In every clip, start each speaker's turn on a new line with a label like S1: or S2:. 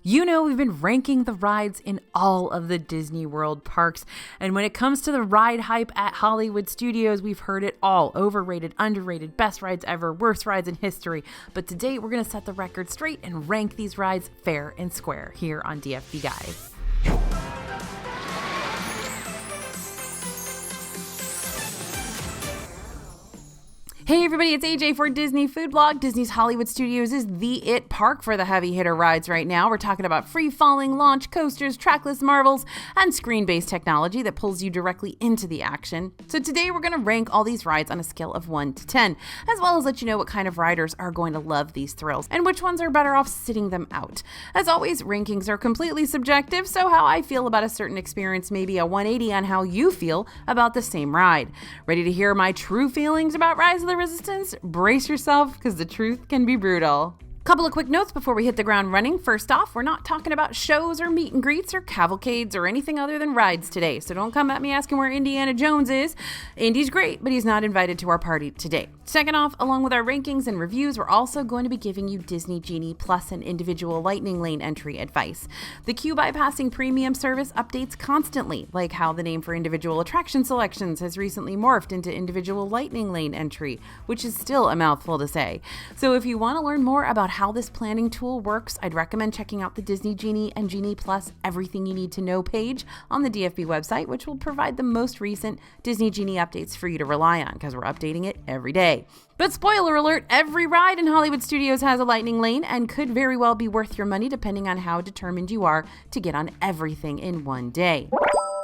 S1: You know, we've been ranking the rides in all of the Disney World parks. And when it comes to the ride hype at Hollywood Studios, we've heard it all. Overrated, underrated, best rides ever, worst rides in history. But today we're going to set the record straight and rank these rides fair and square here on DFB Guide. Hey everybody, it's AJ for Disney Food Blog. Disney's Hollywood Studios is the it park for the heavy hitter rides right now. We're talking about free-falling launch coasters, trackless marvels, and screen-based technology that pulls you directly into the action. So today we're going to rank all these rides on a scale of 1 to 10, as well as let you know what kind of riders are going to love these thrills and which ones are better off sitting them out. As always, rankings are completely subjective, so how I feel about a certain experience may be a 180 on how you feel about the same ride. Ready to hear my true feelings about Rise of the Resistance? Brace yourself, because the truth can be brutal. Couple of quick notes before we hit the ground running. First off, we're not talking about shows or meet and greets or cavalcades or anything other than rides today, so don't come at me asking where Indiana Jones is. Indy's great, but he's not invited to our party today. Second off, along with our rankings and reviews, we're also going to be giving you Disney Genie Plus and individual Lightning Lane entry advice. The queue bypassing premium service updates constantly, like how the name for individual attraction selections has recently morphed into individual Lightning Lane entry, which is still a mouthful to say. So if you want to learn more about how this planning tool works, I'd recommend checking out the Disney Genie and Genie Plus Everything You Need to Know page on the DFB website, which will provide the most recent Disney Genie updates for you to rely on, because we're updating it every day. But spoiler alert, every ride in Hollywood Studios has a Lightning Lane and could very well be worth your money depending on how determined you are to get on everything in one day.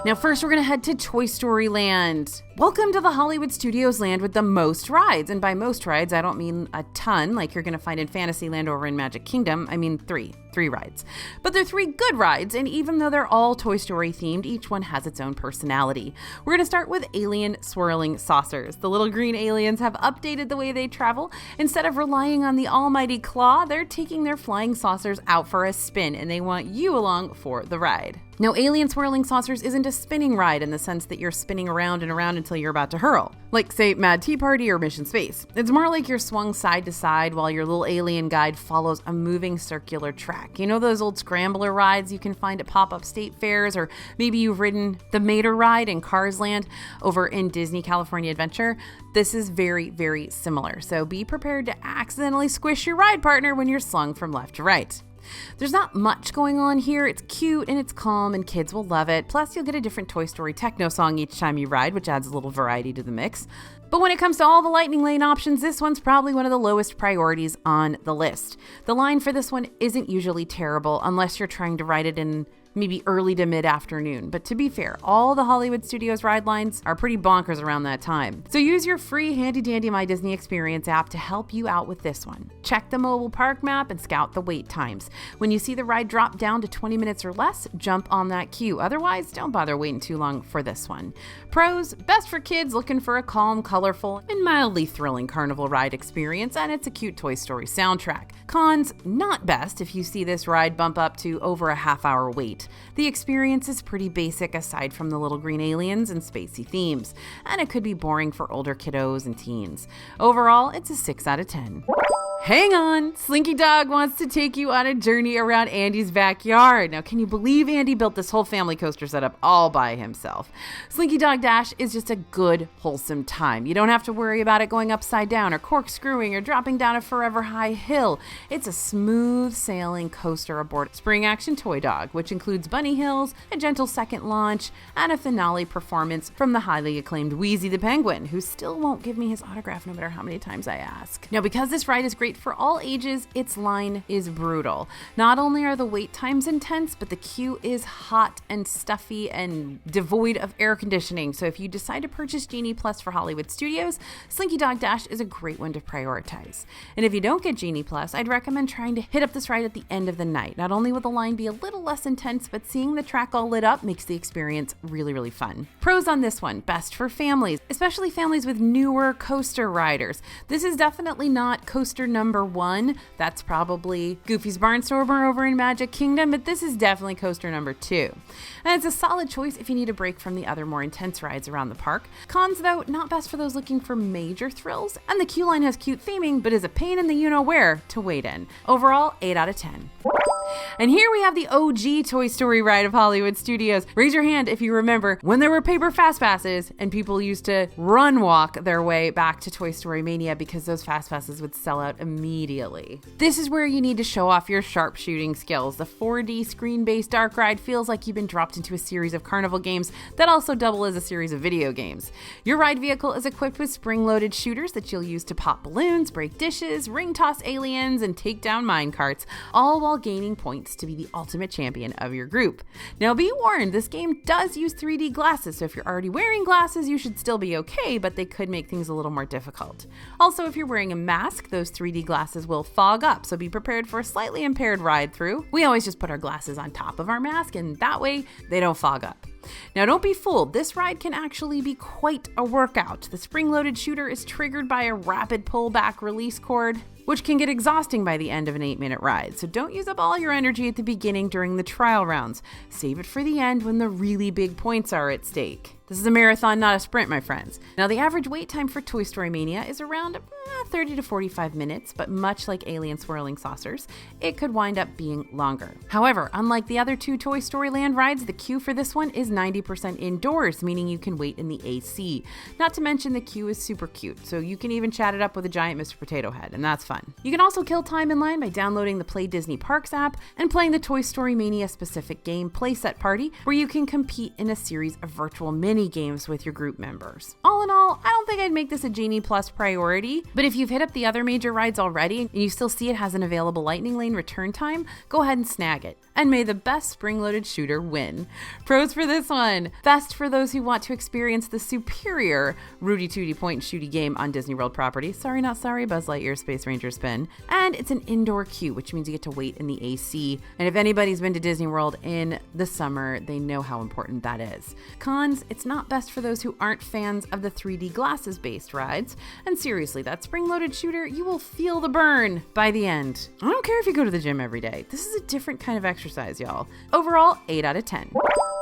S1: Now first, we're going to head to Toy Story Land. Welcome to the Hollywood Studios land with the most rides. And by most rides, I don't mean a ton like you're going to find in Fantasyland or in Magic Kingdom. I mean three rides. But they're 3 good rides, and even though they're all Toy Story themed, each one has its own personality. We're going to start with Alien Swirling Saucers. The little green aliens have updated the way they travel. Instead of relying on the almighty claw, they're taking their flying saucers out for a spin, and they want you along for the ride. Now, Alien Swirling Saucers isn't a spinning ride in the sense that you're spinning around and around until you're about to hurl, like, say, Mad Tea Party or Mission Space. It's more like you're swung side to side while your little alien guide follows a moving circular track. You know those old scrambler rides you can find at pop-up state fairs, or maybe you've ridden the Mater ride in Cars Land over in Disney California Adventure? This is very, very similar, so be prepared to accidentally squish your ride partner when you're slung from left to right. There's not much going on here. It's cute and it's calm and kids will love it. Plus, you'll get a different Toy Story techno song each time you ride, which adds a little variety to the mix. But when it comes to all the Lightning Lane options, this one's probably one of the lowest priorities on the list. The line for this one isn't usually terrible unless you're trying to ride it in maybe early to mid-afternoon. But to be fair, all the Hollywood Studios ride lines are pretty bonkers around that time. So use your free handy-dandy My Disney Experience app to help you out with this one. Check the mobile park map and scout the wait times. When you see the ride drop down to 20 minutes or less, jump on that queue. Otherwise, don't bother waiting too long for this one. Pros: best for kids looking for a calm, colorful, and mildly thrilling carnival ride experience, and it's a cute Toy Story soundtrack. Cons: not best if you see this ride bump up to over a half-hour wait. The experience is pretty basic aside from the little green aliens and spacey themes, and it could be boring for older kiddos and teens. Overall, it's a 6 out of 10. Hang on! Slinky Dog wants to take you on a journey around Andy's backyard. Now, can you believe Andy built this whole family coaster setup all by himself? Slinky Dog Dash is just a good, wholesome time. You don't have to worry about it going upside down or corkscrewing or dropping down a forever high hill. It's a smooth sailing coaster aboard Spring Action Toy Dog, which includes bunny hills, a gentle second launch, and a finale performance from the highly acclaimed Wheezy the Penguin, who still won't give me his autograph no matter how many times I ask. Now, because this ride is great for all ages, its line is brutal. Not only are the wait times intense, but the queue is hot and stuffy and devoid of air conditioning. So if you decide to purchase Genie Plus for Hollywood Studios, Slinky Dog Dash is a great one to prioritize. And if you don't get Genie Plus, I'd recommend trying to hit up this ride at the end of the night. Not only will the line be a little less intense, but seeing the track all lit up makes the experience really, really fun. Pros on this one: best for families, especially families with newer coaster riders. This is definitely not coaster number 1. That's probably Goofy's Barnstormer over in Magic Kingdom, but this is definitely coaster number 2. And it's a solid choice if you need a break from the other more intense rides around the park. Cons, though, not best for those looking for major thrills, and the queue line has cute theming, but is a pain in the you-know-where to wait in. Overall, 8 out of 10. And here we have the OG Toy Story ride of Hollywood Studios. Raise your hand if you remember when there were paper fast passes and people used to run walk their way back to Toy Story Mania because those fast passes would sell out immediately. This is where you need to show off your sharpshooting skills. The 4D screen-based dark ride feels like you've been dropped into a series of carnival games that also double as a series of video games. Your ride vehicle is equipped with spring-loaded shooters that you'll use to pop balloons, break dishes, ring toss aliens, and take down mine carts, all while gaining points to be the ultimate champion of your group. Now be warned, this game does use 3D glasses, so if you're already wearing glasses, you should still be okay, but they could make things a little more difficult. Also, if you're wearing a mask, those 3D glasses will fog up, so be prepared for a slightly impaired ride through. We always just put our glasses on top of our mask, and that way they don't fog up. Now don't be fooled, this ride can actually be quite a workout. The spring-loaded shooter is triggered by a rapid pullback release cord, which can get exhausting by the end of an 8-minute ride. So don't use up all your energy at the beginning during the trial rounds. Save it for the end when the really big points are at stake. This is a marathon, not a sprint, my friends. Now, the average wait time for Toy Story Mania is around 30 to 45 minutes, but much like Alien Swirling Saucers, it could wind up being longer. However, unlike the other two Toy Story Land rides, the queue for this one is 90% indoors, meaning you can wait in the AC. Not to mention the queue is super cute, so you can even chat it up with a giant Mr. Potato Head, and that's fun. You can also kill time in line by downloading the Play Disney Parks app and playing the Toy Story Mania specific game Playset Party, where you can compete in a series of virtual mini games with your group members. All in all, I don't think I'd make this a Genie Plus priority, but if you've hit up the other major rides already and you still see it has an available Lightning Lane return time, go ahead and snag it. And may the best spring-loaded shooter win. Pros for this one: best for those who want to experience the superior Rudy Tooty point and shooty game on Disney World property. Sorry, not sorry, Buzz Lightyear Space Ranger spin. And it's an indoor queue, which means you get to wait in the AC. And if anybody's been to Disney World in the summer, they know how important that is. Cons: it's not best for those who aren't fans of the 3D glasses-based rides. And seriously, that spring-loaded shooter, you will feel the burn by the end. I don't care if you go to the gym every day. This is a different kind of exercise, y'all. Overall, 8 out of 10.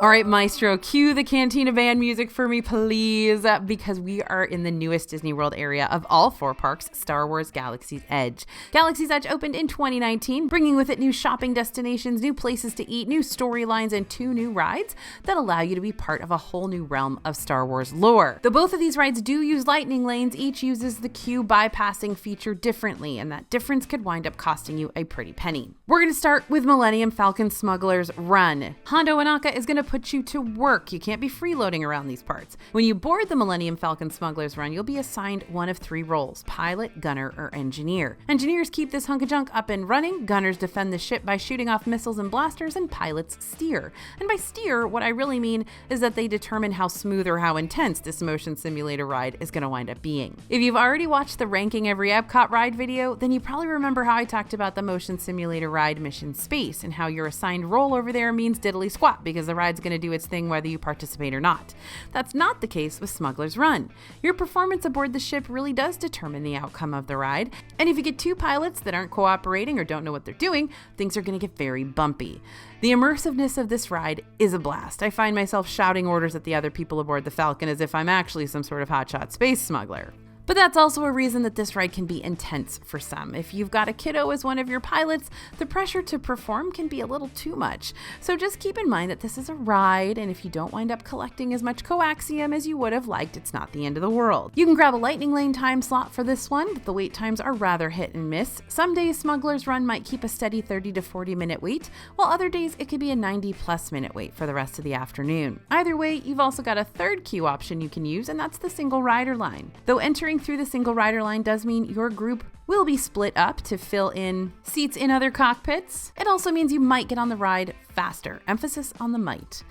S1: All right, Maestro, cue the Cantina Band music for me, please, because we are in the newest Disney World area of all 4 parks, Star Wars Galaxy's Edge. Galaxy's Edge opened in 2019, bringing with it new shopping destinations, new places to eat, new storylines, and 2 new rides that allow you to be part of a whole new realm of Star Wars lore. Though both of these rides do use lightning lanes, each uses the queue bypassing feature differently, and that difference could wind up costing you a pretty penny. We're going to start with Millennium Falcon Smugglers Run. Hondo Inaka is going to put you to work. You can't be freeloading around these parts. When you board the Millennium Falcon Smugglers Run, you'll be assigned one of 3 roles: pilot, gunner, or engineer. Engineers keep this hunk of junk up and running, gunners defend the ship by shooting off missiles and blasters, and pilots steer. And by steer, what I really mean is that they determine how smooth or how intense this motion simulator ride is going to wind up being. If you've already watched the Ranking Every Epcot Ride video, then you probably remember how I talked about the motion simulator ride Mission Space and how your assigned role over there means diddly squat because the ride's going to do its thing whether you participate or not. That's not the case with Smugglers Run. Your performance aboard the ship really does determine the outcome of the ride, and if you get 2 pilots that aren't cooperating or don't know what they're doing, things are going to get very bumpy. The immersiveness of this ride is a blast. I find myself shouting orders at the other people aboard the Falcon as if I'm actually some sort of hotshot space smuggler. But that's also a reason that this ride can be intense for some. If you've got a kiddo as one of your pilots, the pressure to perform can be a little too much. So just keep in mind that this is a ride, and if you don't wind up collecting as much coaxium as you would have liked, it's not the end of the world. You can grab a lightning lane time slot for this one, but the wait times are rather hit and miss. Some days Smugglers Run might keep a steady 30 to 40 minute wait, while other days it could be a 90+ minute wait for the rest of the afternoon. Either way, you've also got a third queue option you can use, and that's the single rider line. Though entering through the single rider line does mean your group will be split up to fill in seats in other cockpits, it also means you might get on the ride faster. Emphasis on the might.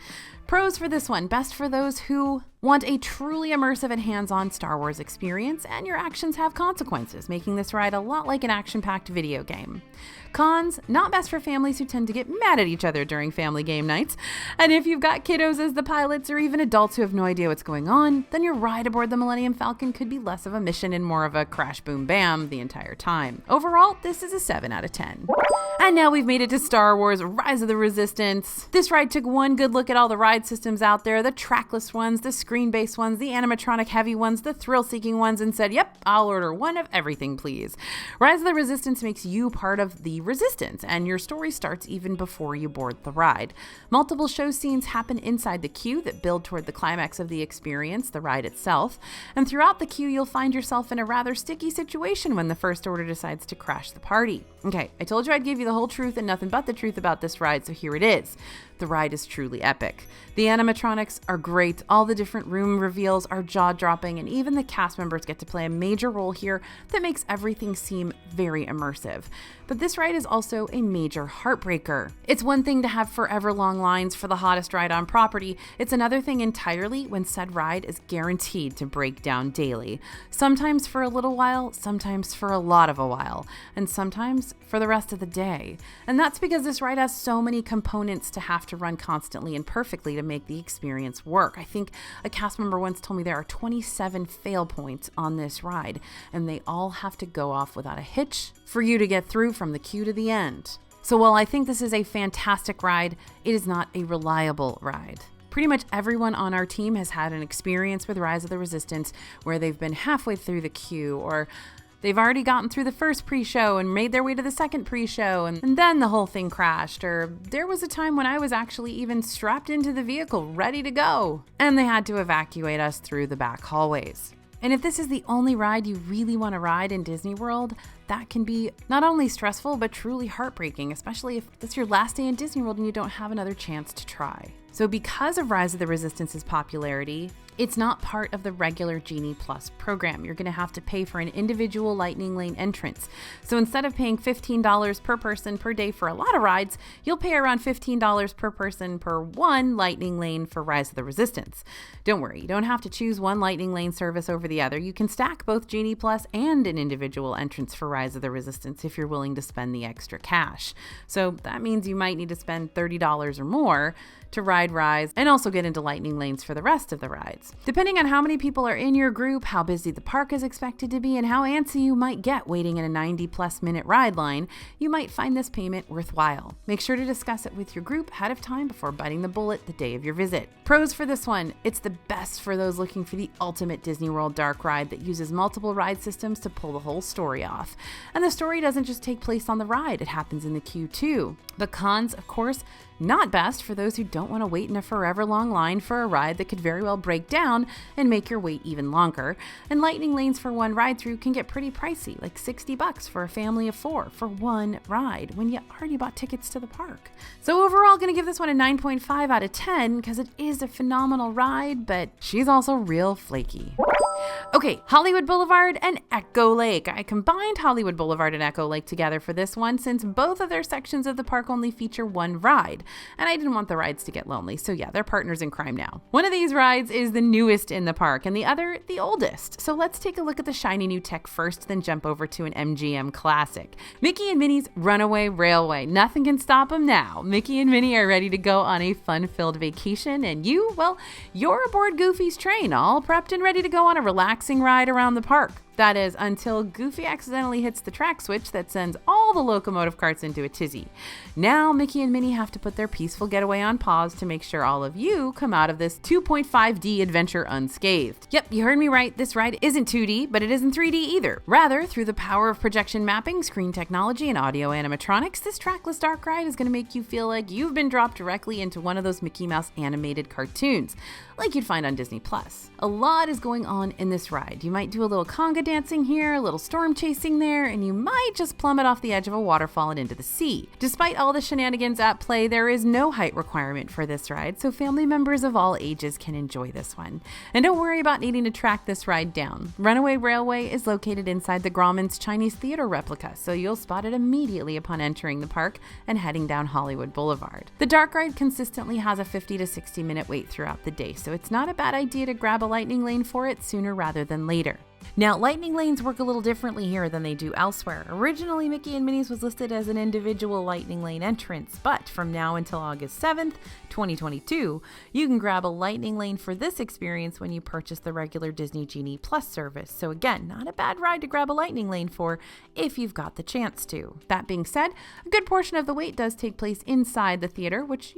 S1: Pros for this one: best for those who want a truly immersive and hands-on Star Wars experience, and your actions have consequences, making this ride a lot like an action-packed video game. Cons: not best for families who tend to get mad at each other during family game nights. And if you've got kiddos as the pilots or even adults who have no idea what's going on, then your ride aboard the Millennium Falcon could be less of a mission and more of a crash boom bam the entire time. Overall, this is a 7 out of 10. And now we've made it to Star Wars Rise of the Resistance. This ride took one good look at all the ride systems out there, the trackless ones, the screen-based ones, the animatronic heavy ones, the thrill-seeking ones, and said, yep, I'll order one of everything, please. Rise of the Resistance makes you part of the Resistance, and your story starts even before you board the ride. Multiple show scenes happen inside the queue that build toward the climax of the experience, the ride itself, and throughout the queue, you'll find yourself in a rather sticky situation when the First Order decides to crash the party. Okay, I told you I'd give you the whole truth and nothing but the truth about this ride, so here it is. The ride is truly epic. The animatronics are great, all the different room reveals are jaw-dropping, and even the cast members get to play a major role here that makes everything seem very immersive. But this ride is also a major heartbreaker. It's one thing to have forever long lines for the hottest ride on property. It's another thing entirely when said ride is guaranteed to break down daily. Sometimes for a little while, sometimes for a lot of a while, and sometimes for the rest of the day. And that's because this ride has so many components to have to run constantly and perfectly to make the experience work. I think a cast member once told me there are 27 fail points on this ride, and they all have to go off without a hitch for you to get through from the queue to the end. So while I think this is a fantastic ride, it is not a reliable ride. Pretty much everyone on our team has had an experience with Rise of the Resistance where they've been halfway through the queue, or they've already gotten through the first pre-show and made their way to the second pre-show, and then the whole thing crashed. Or there was a time when I was actually even strapped into the vehicle, ready to go, and they had to evacuate us through the back hallways. And if this is the only ride you really want to ride in Disney World, that can be not only stressful, but truly heartbreaking, especially if it's your last day in Disney World and you don't have another chance to try. So because of Rise of the Resistance's popularity, it's not part of the regular Genie Plus program. You're going to have to pay for an individual Lightning Lane entrance. So instead of paying $15 per person per day for a lot of rides, you'll pay around $15 per person per one Lightning Lane for Rise of the Resistance. Don't worry, you don't have to choose one Lightning Lane service over the other. You can stack both Genie Plus and an individual entrance for Rise of the Resistance if you're willing to spend the extra cash. So that means you might need to spend $30 or more to ride Rise and also get into Lightning Lanes for the rest of the rides. Depending on how many people are in your group, how busy the park is expected to be, and how antsy you might get waiting in a 90+ minute ride line, you might find this payment worthwhile. Make sure to discuss it with your group ahead of time before biting the bullet the day of your visit. Pros for this one: it's the best for those looking for the ultimate Disney World dark ride that uses multiple ride systems to pull the whole story off. And the story doesn't just take place on the ride, it happens in the queue too. The cons, of course, not best for those who don't want to wait in a forever long line for a ride that could very well break down and make your wait even longer. And Lightning Lanes for one ride through can get pretty pricey, like $60 for a family of 4 for one ride when you already bought tickets to the park. So overall, going to give this one a 9.5 out of 10 because it is a phenomenal ride, but she's also real flaky. Okay, Hollywood Boulevard and Echo Lake. I combined Hollywood Boulevard and Echo Lake together for this one since both of their sections of the park only feature one ride, and I didn't want the rides to get lonely, so yeah, they're partners in crime now. One of these rides is the newest in the park, and the other, the oldest. So let's take a look at the shiny new tech first, then jump over to an MGM classic. Mickey and Minnie's Runaway Railway. Nothing can stop them now. Mickey and Minnie are ready to go on a fun-filled vacation, and you, well, you're aboard Goofy's train, all prepped and ready to go on a relaxing ride around the park. That is, until Goofy accidentally hits the track switch that sends all the locomotive carts into a tizzy. Now, Mickey and Minnie have to put their peaceful getaway on pause to make sure all of you come out of this 2.5D adventure unscathed. Yep, you heard me right. This ride isn't 2D, but it isn't 3D either. Rather, through the power of projection mapping, screen technology, and audio animatronics, this trackless dark ride is going to make you feel like you've been dropped directly into one of those Mickey Mouse animated cartoons, like you'd find on Disney+. A lot is going on in this ride. You might do a little conga dancing here, a little storm chasing there, and you might just plummet off the edge of a waterfall and into the sea. Despite all the shenanigans at play, there is no height requirement for this ride, so family members of all ages can enjoy this one. And don't worry about needing to track this ride down. Runaway Railway is located inside the Grauman's Chinese Theater replica, so you'll spot it immediately upon entering the park and heading down Hollywood Boulevard. The dark ride consistently has a 50 to 60 minute wait throughout the day, so it's not a bad idea to grab a Lightning Lane for it sooner rather than later. Now, lightning lanes work a little differently here than they do elsewhere. Originally, Mickey and Minnie's was listed as an individual lightning lane entrance, but from now until August 7th, 2022, you can grab a lightning lane for this experience when you purchase the regular Disney Genie Plus service. So again, not a bad ride to grab a lightning lane for if you've got the chance to. That being said, a good portion of the wait does take place inside the theater, which,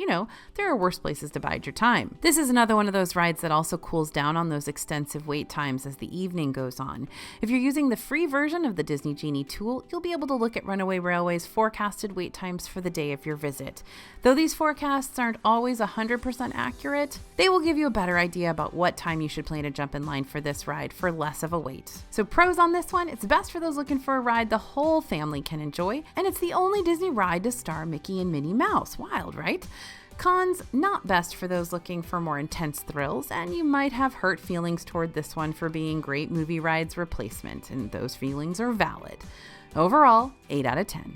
S1: there are worse places to bide your time. This is another one of those rides that also cools down on those extensive wait times as the evening goes on. If you're using the free version of the Disney Genie tool, you'll be able to look at Runaway Railway's forecasted wait times for the day of your visit. Though these forecasts aren't always 100% accurate, they will give you a better idea about what time you should plan to jump in line for this ride for less of a wait. So pros on this one, it's best for those looking for a ride the whole family can enjoy, and it's the only Disney ride to star Mickey and Minnie Mouse. Wild, right? Cons, not best for those looking for more intense thrills, and you might have hurt feelings toward this one for being great movie rides replacement, and those feelings are valid. Overall, 8 out of 10.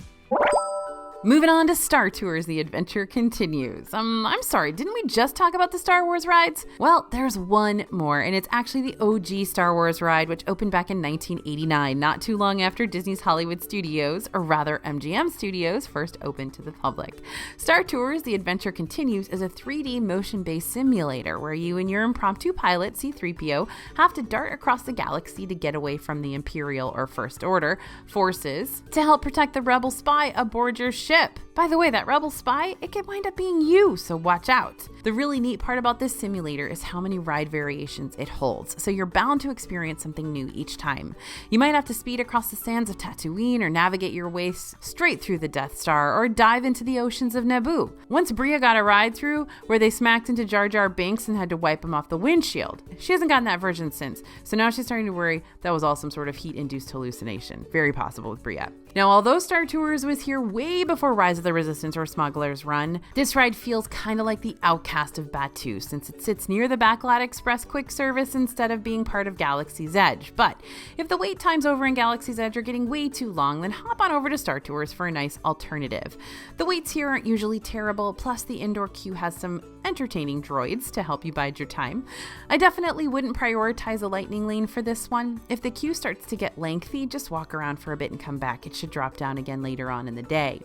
S1: Moving on to Star Tours, the adventure continues. I'm sorry, didn't we just talk about the Star Wars rides? Well, there's one more, and it's actually the OG Star Wars ride, which opened back in 1989, not too long after Disney's Hollywood Studios, or rather MGM Studios, first opened to the public. Star Tours, the adventure continues, is a 3D motion-based simulator where you and your impromptu pilot, C-3PO, have to dart across the galaxy to get away from the Imperial or First Order forces to help protect the Rebel spy aboard your ship. By the way, that Rebel spy, it could wind up being you, so watch out. The really neat part about this simulator is how many ride variations it holds, so you're bound to experience something new each time. You might have to speed across the sands of Tatooine, or navigate your way straight through the Death Star, or dive into the oceans of Naboo. Once Bria got a ride through where they smacked into Jar Jar Binks and had to wipe him off the windshield. She hasn't gotten that version since, so now she's starting to worry that was all some sort of heat-induced hallucination. Very possible with Bria. Now, although Star Tours was here way before Rise of the Resistance or Smugglers run, this ride feels kind of like the outcast of Batuu, since it sits near the Backlot Express quick service instead of being part of Galaxy's Edge. But if the wait times over in Galaxy's Edge are getting way too long, then hop on over to Star Tours for a nice alternative. The waits here aren't usually terrible, plus the indoor queue has some entertaining droids to help you bide your time. I definitely wouldn't prioritize a lightning lane for this one. If the queue starts to get lengthy, just walk around for a bit and come back. It should drop down again later on in the day.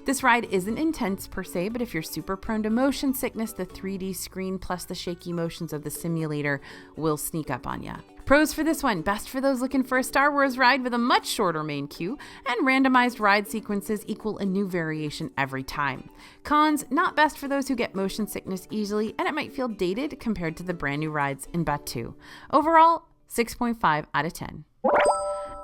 S1: This ride isn't intense per se, but if you're super prone to motion sickness, the 3D screen plus the shaky motions of the simulator will sneak up on you. Pros for this one, best for those looking for a Star Wars ride with a much shorter main queue, and randomized ride sequences equal a new variation every time. Cons, not best for those who get motion sickness easily, and it might feel dated compared to the brand new rides in Batuu. Overall, 6.5 out of 10.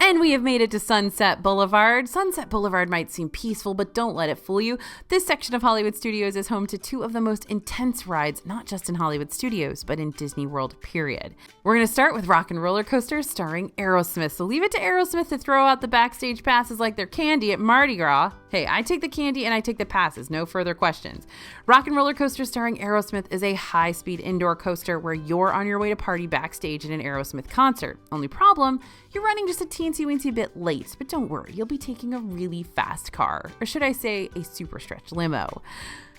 S1: And we have made it to Sunset Boulevard. Sunset Boulevard might seem peaceful, but don't let it fool you. This section of Hollywood Studios is home to two of the most intense rides, not just in Hollywood Studios, but in Disney World, period. We're going to start with Rock and Roller Coaster starring Aerosmith. So leave it to Aerosmith to throw out the backstage passes like they're candy at Mardi Gras. Hey, I take the candy and I take the passes, no further questions. Rock and Roller Coaster starring Aerosmith is a high-speed indoor coaster where you're on your way to party backstage at an Aerosmith concert. Only problem, you're running just a teensy-weensy bit late, but don't worry, you'll be taking a really fast car, or should I say a super stretch limo.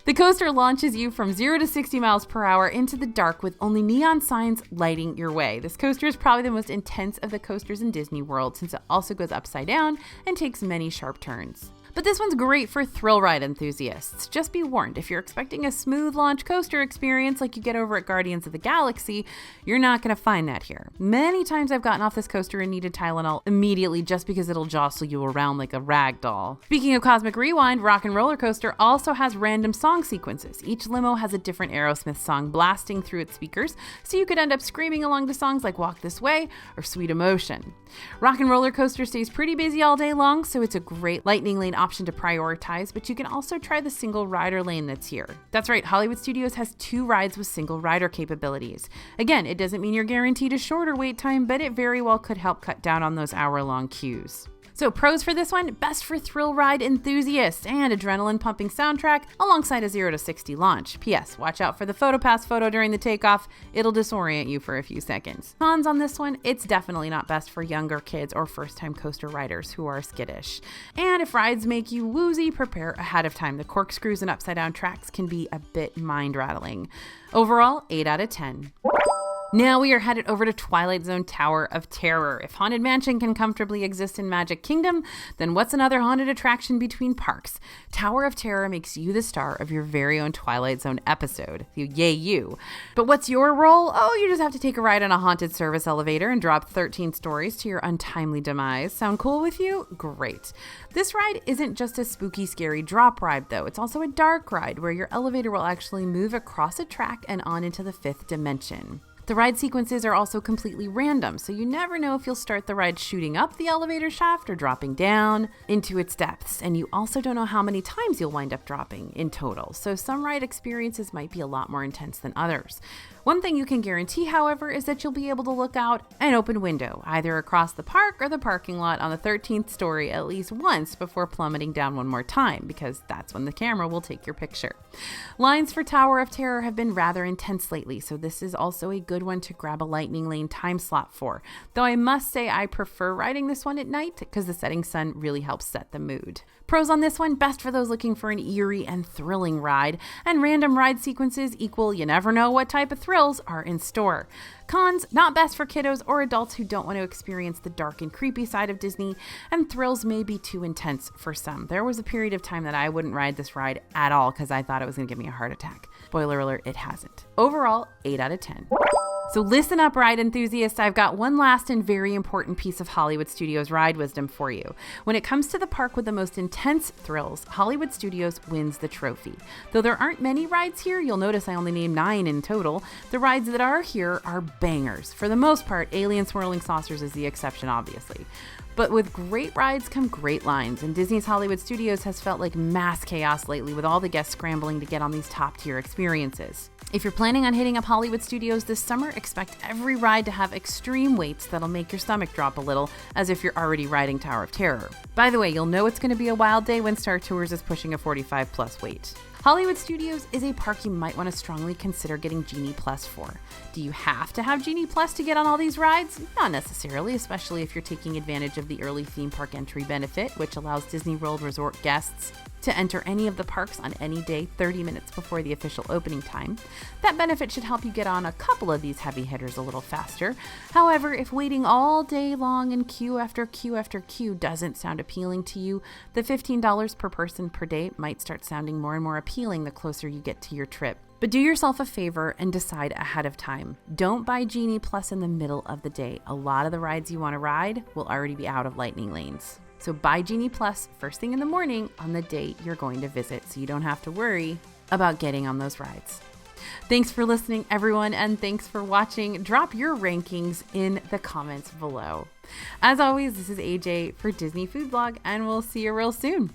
S1: The coaster launches you from 0 to 60 miles per hour into the dark with only neon signs lighting your way. This coaster is probably the most intense of the coasters in Disney World since it also goes upside down and takes many sharp turns. But this one's great for thrill ride enthusiasts. Just be warned, if you're expecting a smooth launch coaster experience like you get over at Guardians of the Galaxy, you're not going to find that here. Many times I've gotten off this coaster and needed Tylenol immediately just because it'll jostle you around like a rag doll. Speaking of Cosmic Rewind, Rock and Roller Coaster also has random song sequences. Each limo has a different Aerosmith song blasting through its speakers, so you could end up screaming along to songs like Walk This Way or Sweet Emotion. Rock and Roller Coaster stays pretty busy all day long, so it's a great lightning lane option to prioritize, but you can also try the single rider lane that's here. That's right, Hollywood Studios has 2 rides with single rider capabilities. Again, it doesn't mean you're guaranteed a shorter wait time, but it very well could help cut down on those hour-long queues. So pros for this one, best for thrill ride enthusiasts and adrenaline pumping soundtrack alongside a 0 to 60 launch. P.S. Watch out for the PhotoPass photo during the takeoff. It'll disorient you for a few seconds. Cons on this one, it's definitely not best for younger kids or first-time coaster riders who are skittish. And if rides make you woozy, prepare ahead of time. The corkscrews and upside down tracks can be a bit mind-rattling. Overall, 8 out of 10. Now we are headed over to Twilight Zone Tower of Terror. If Haunted Mansion can comfortably exist in Magic Kingdom, then what's another haunted attraction between parks? Tower of Terror makes you the star of your very own Twilight Zone episode. Yay you. But what's your role? Oh, you just have to take a ride on a haunted service elevator and drop 13 stories to your untimely demise. Sound cool with you? Great. This ride isn't just a spooky, scary drop ride, though. It's also a dark ride where your elevator will actually move across a track and on into the 5th dimension. The ride sequences are also completely random, so you never know if you'll start the ride shooting up the elevator shaft or dropping down into its depths, and you also don't know how many times you'll wind up dropping in total, so some ride experiences might be a lot more intense than others. One thing you can guarantee, however, is that you'll be able to look out an open window, either across the park or the parking lot on the 13th story at least once before plummeting down one more time, because that's when the camera will take your picture. Lines for Tower of Terror have been rather intense lately, so this is also a good one to grab a lightning lane time slot for, though I must say I prefer riding this one at night because the setting sun really helps set the mood. Pros on this one: best for those looking for an eerie and thrilling ride, and random ride sequences equal you never know what type of thrills are in store. Cons: not best for kiddos or adults who don't want to experience the dark and creepy side of Disney, and thrills may be too intense for some. There was a period of time that I wouldn't ride this ride at all because I thought it was going to give me a heart attack. Spoiler alert, it hasn't. Overall, 8 out of 10. So listen up, ride enthusiasts. I've got one last and very important piece of Hollywood Studios ride wisdom for you. When it comes to the park with the most intense thrills, Hollywood Studios wins the trophy. Though there aren't many rides here, you'll notice I only named 9 in total, the rides that are here are bangers. For the most part, Alien Swirling Saucers is the exception, obviously. But with great rides come great lines, and Disney's Hollywood Studios has felt like mass chaos lately with all the guests scrambling to get on these top-tier experiences. If you're planning on hitting up Hollywood Studios this summer, expect every ride to have extreme waits that'll make your stomach drop a little, as if you're already riding Tower of Terror. By the way, you'll know it's going to be a wild day when Star Tours is pushing a 45+ wait. Hollywood Studios is a park you might want to strongly consider getting Genie Plus for. Do you have to have Genie Plus to get on all these rides? Not necessarily, especially if you're taking advantage of the early theme park entry benefit, which allows Disney World Resort guests to enter any of the parks on any day 30 minutes before the official opening time. That benefit should help you get on a couple of these heavy hitters a little faster. However, if waiting all day long in queue after queue after queue doesn't sound appealing to you, the $15 per person per day might start sounding more and more appealing the closer you get to your trip. But do yourself a favor and decide ahead of time. Don't buy Genie Plus in the middle of the day. A lot of the rides you want to ride will already be out of lightning lanes. So buy Genie Plus first thing in the morning on the date you're going to visit, so you don't have to worry about getting on those rides. Thanks for listening, everyone, and thanks for watching. Drop your rankings in the comments below. As always, this is AJ for Disney Food Blog, and we'll see you real soon.